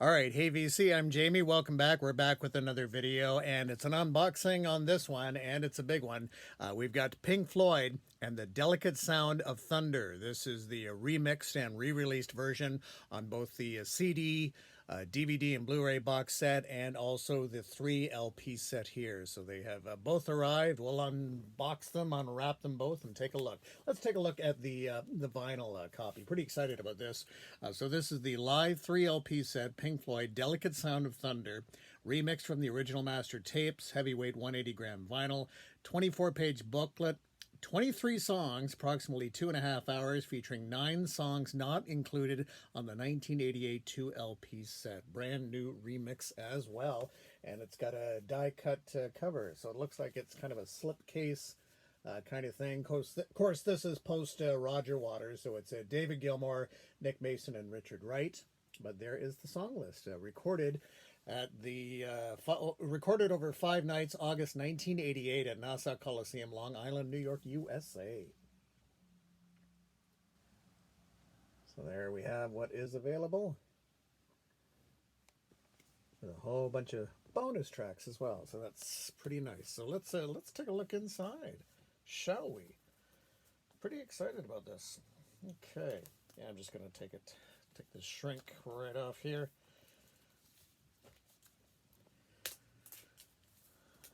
All right, hey VC, I'm Jamie. Welcome back. We're back with another video, and it's an unboxing on this one, and it's a big one. We've got Pink Floyd and the Delicate Sound of Thunder. This is the remixed and re-released version on both the CD, DVD, and Blu-ray box set, and also the 3 LP set here. So they have both arrived. We'll unbox them, unwrap them both, and take a look. Let's take a look at the vinyl copy. Pretty excited about this. So this is the live 3 LP set, Pink Floyd, Delicate Sound of Thunder, remixed from the original master tapes, heavyweight 180-gram vinyl, 24-page booklet, 23 songs, approximately 2.5 hours, featuring 9 songs not included on the 1988 2 LP set. Brand new remix as well. And it's got a die-cut cover, so it looks like it's kind of a slipcase kind of thing. Of course, this is post Roger Waters, so it's David Gilmour, Nick Mason, and Richard Wright. But there is the song list, recorded at the recorded over 5 nights, August 1988, at Nassau Coliseum, Long Island, New York, USA. So there we have what is available. With a whole bunch of bonus tracks as well, so that's pretty nice. So let's take a look inside, shall we? Pretty excited about this. Okay, yeah, I'm just gonna take this shrink right off here.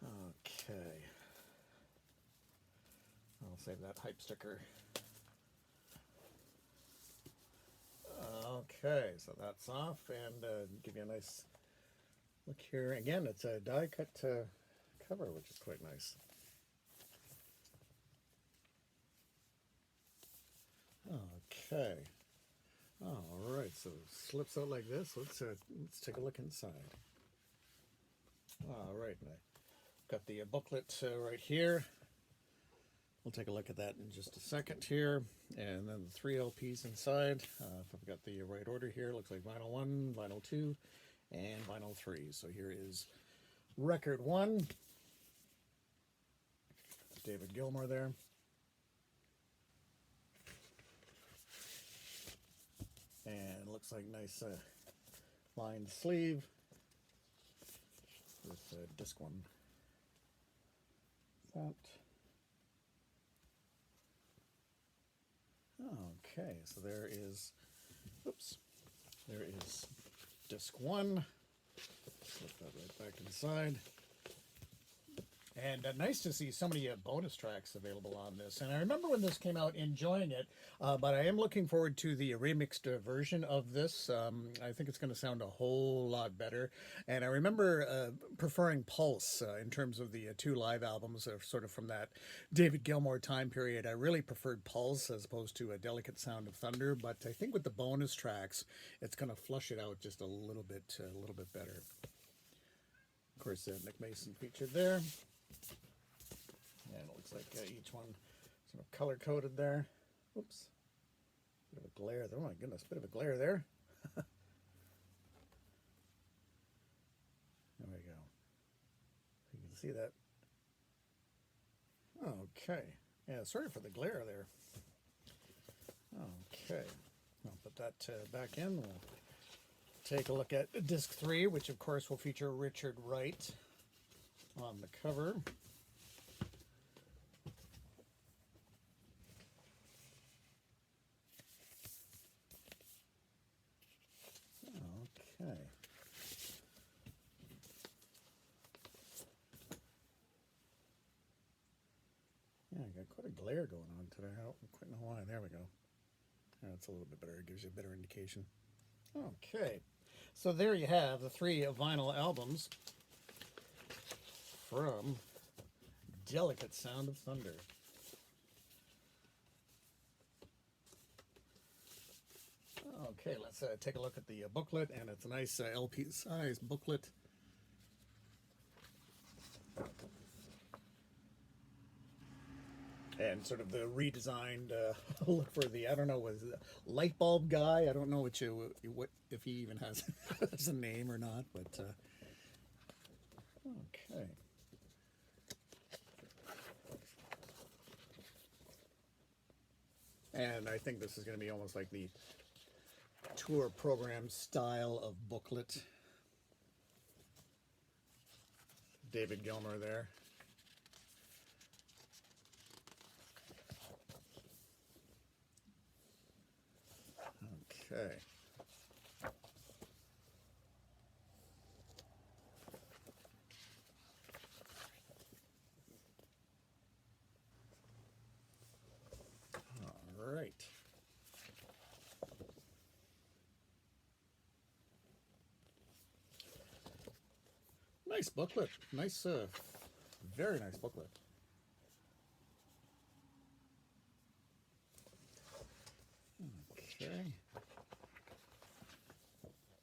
Okay, I'll save that hype sticker. Okay, so that's off, and give you a nice look here. Again, it's a die cut cover, which is quite nice. Okay. All right, so it slips out like this. Let's take a look inside. All right, and I got the booklet right here. We'll take a look at that in just a second here, and then the 3 LPs inside. If I've got the right order here, looks like vinyl 1, vinyl 2, and vinyl 3. So here is record 1. David Gilmour there. And it looks like nice lined sleeve with disc 1. That. Okay, so there is disc 1. Flip that right back inside. And nice to see so many bonus tracks available on this. And I remember when this came out enjoying it, but I am looking forward to the remixed version of this. I think it's going to sound a whole lot better. And I remember preferring Pulse in terms of the 2 live albums, sort of from that David Gilmour time period. I really preferred Pulse as opposed to A Delicate Sound of Thunder. But I think with the bonus tracks, it's going to flush it out just a little bit better. Of course, Nick Mason featured there. And it looks like each one sort of color-coded there. Oops. Bit of a glare there. Oh my goodness, bit of a glare there. There we go. You can see that. Okay. Yeah, sorry for the glare there. Okay. I'll put that back in. We'll take a look at disc 3, which of course will feature Richard Wright on the cover. Okay. Yeah, I got quite a glare going on today. I don't quite know why. There we go. That's a little bit better. It gives you a better indication. Okay. So there you have the 3 vinyl albums from Delicate Sound of Thunder. Okay, let's take a look at the booklet, and it's a nice LP size booklet. And sort of the redesigned look for the, I don't know, was it light bulb guy? I don't know what if he even has, has a name or not, but okay. And I think this is going to be almost like the tour program style of booklet. David Gilmour there. Okay. All right. Nice booklet. Nice, very nice booklet. Okay.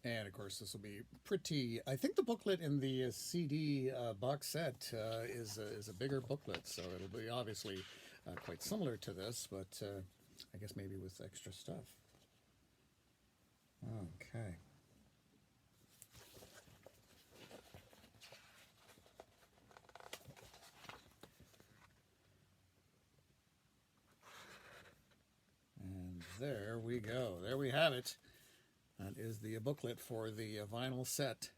And of course, this will be pretty. I think the booklet in the CD box set is a bigger booklet, so it'll be obviously quite similar to this, but I guess maybe with extra stuff. Okay. And there we go. There we have it. That is the booklet for the vinyl set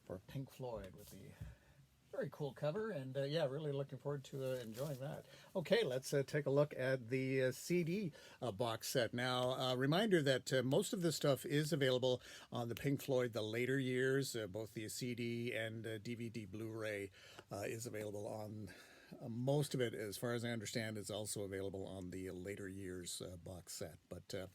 for Pink Floyd with the very cool cover, and yeah, really looking forward to enjoying that. Okay, let's take a look at the CD box set. Now, reminder that most of this stuff is available on the Pink Floyd, the later years, both the CD and DVD Blu-ray is available on most of it, as far as I understand, is also available on the later years box set. But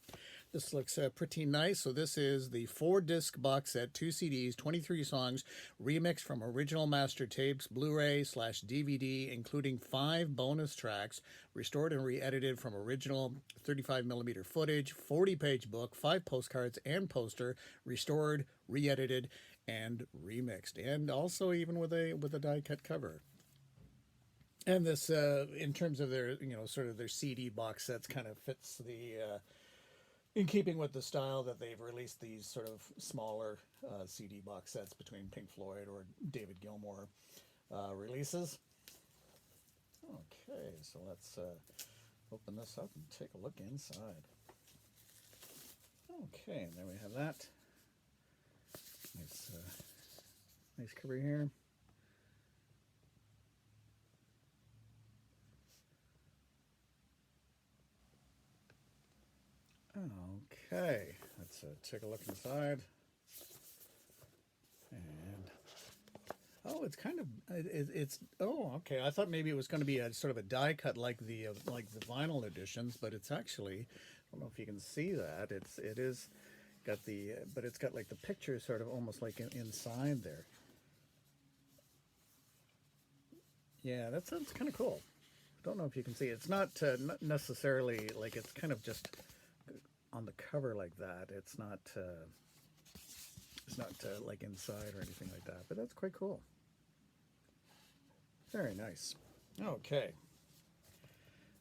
this looks pretty nice. So this is the 4-disc box set, 2 CDs, 23 songs, remixed from original master tapes, Blu-ray/DVD, including 5 bonus tracks, restored and re-edited from original 35mm footage, 40-page book, 5 postcards and poster, restored, re-edited, and remixed, and also even with a die-cut cover. And this, in terms of their, sort of their CD box sets, kind of fits the, in keeping with the style that they've released these sort of smaller CD box sets between Pink Floyd or David Gilmour releases. Okay, so let's open this up and take a look inside. Okay, and there we have that. Nice, nice cover here. Okay, let's take a look inside. And oh, it's kind of it's oh, okay. I thought maybe it was going to be a sort of a die cut like the vinyl editions, but it's actually, I don't know if you can see that. It is got the but it's got like the picture sort of almost like inside there. Yeah, that's kind of cool. Don't know if you can see. It's not necessarily like, it's kind of just on the cover like that. It's not like inside or anything like that, but that's quite cool. Very nice. Okay.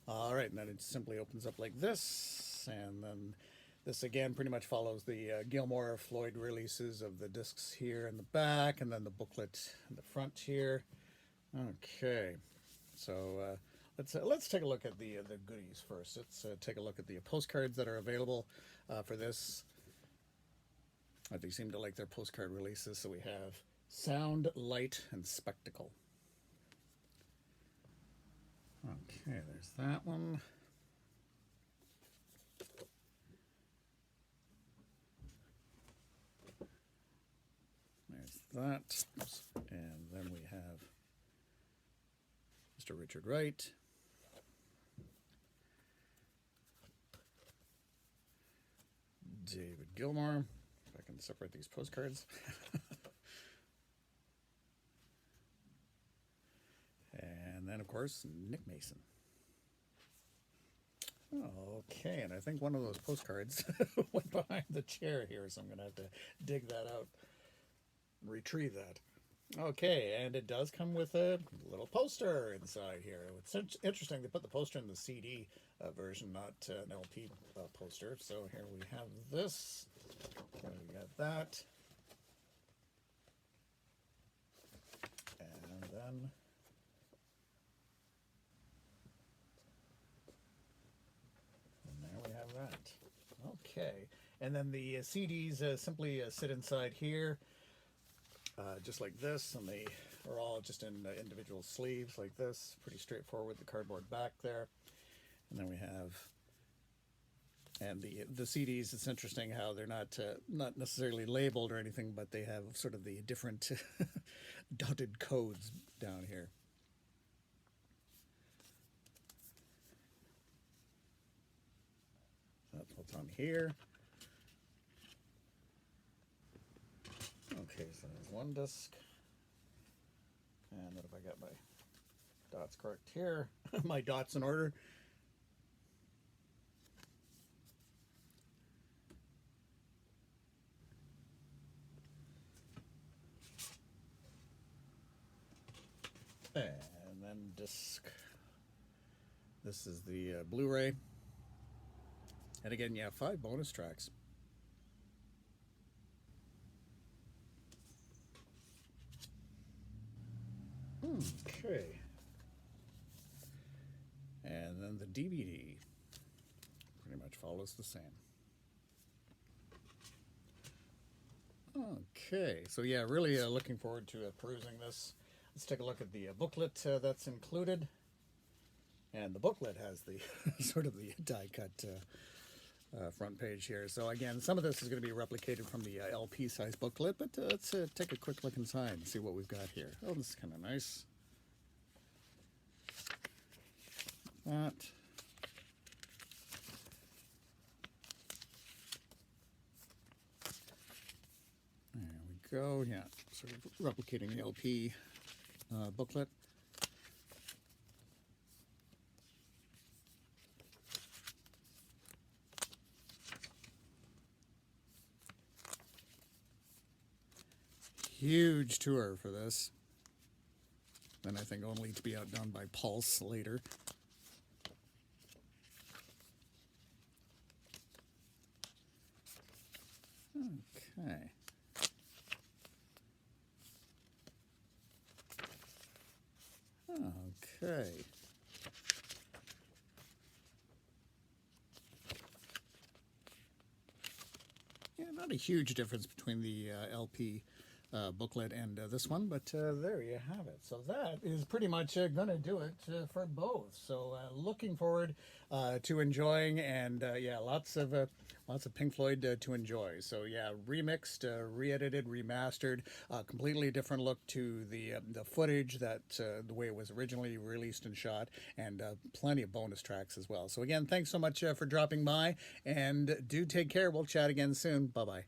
All right, and then it simply opens up like this, and then this again pretty much follows the Gilmour Floyd releases of the discs here in the back, and then the booklet in the front here. Okay, so let's take a look at the goodies first. Let's take a look at the postcards that are available for this. They seem to like their postcard releases. So we have Sound, Light, and Spectacle. Okay, there's that one. There's that. Oops. And then we have Mr. Richard Wright. David Gilmour. If I can separate these postcards. And then, of course, Nick Mason. Okay, and I think one of those postcards went behind the chair here, so I'm going to have to dig that out and retrieve that. Okay, and it does come with a little poster inside here. It's interesting, they put the poster in the CD version, not an LP poster. So here we have this, and we got that. And then there we have that. Okay, And then the CDs simply sit inside here, just like this, and they are all just in individual sleeves like this. Pretty straightforward with the cardboard back there. And then we have, and the CDs, it's interesting how they're not necessarily labeled or anything, but they have sort of the different dotted codes down here. That's what's on here. Okay, so there's one disc. And what have I got my dots correct here? My dots in order. And then disc. This is the Blu-ray. And again, yeah, 5 bonus tracks. Okay. And then the DVD pretty much follows the same. Okay, so yeah, really looking forward to perusing this. Let's take a look at the booklet that's included. And the booklet has the sort of the die-cut front page here. So again, some of this is going to be replicated from the LP size booklet, but let's take a quick look inside and see what we've got here. Oh, this is kind of nice. That. There we go. Yeah, sort of replicating the LP booklet. Huge tour for this, and I think only to be outdone by Pulse later. Okay. Okay. Yeah, not a huge difference between the LP booklet and this one, but there you have it. So that is pretty much gonna do it for both. So looking forward to enjoying, and yeah, lots of Pink Floyd to enjoy. So yeah, remixed, re-edited, remastered, completely different look to the footage that the way it was originally released and shot, and plenty of bonus tracks as well. So again, thanks so much for dropping by, and do take care. We'll chat again soon. Bye bye.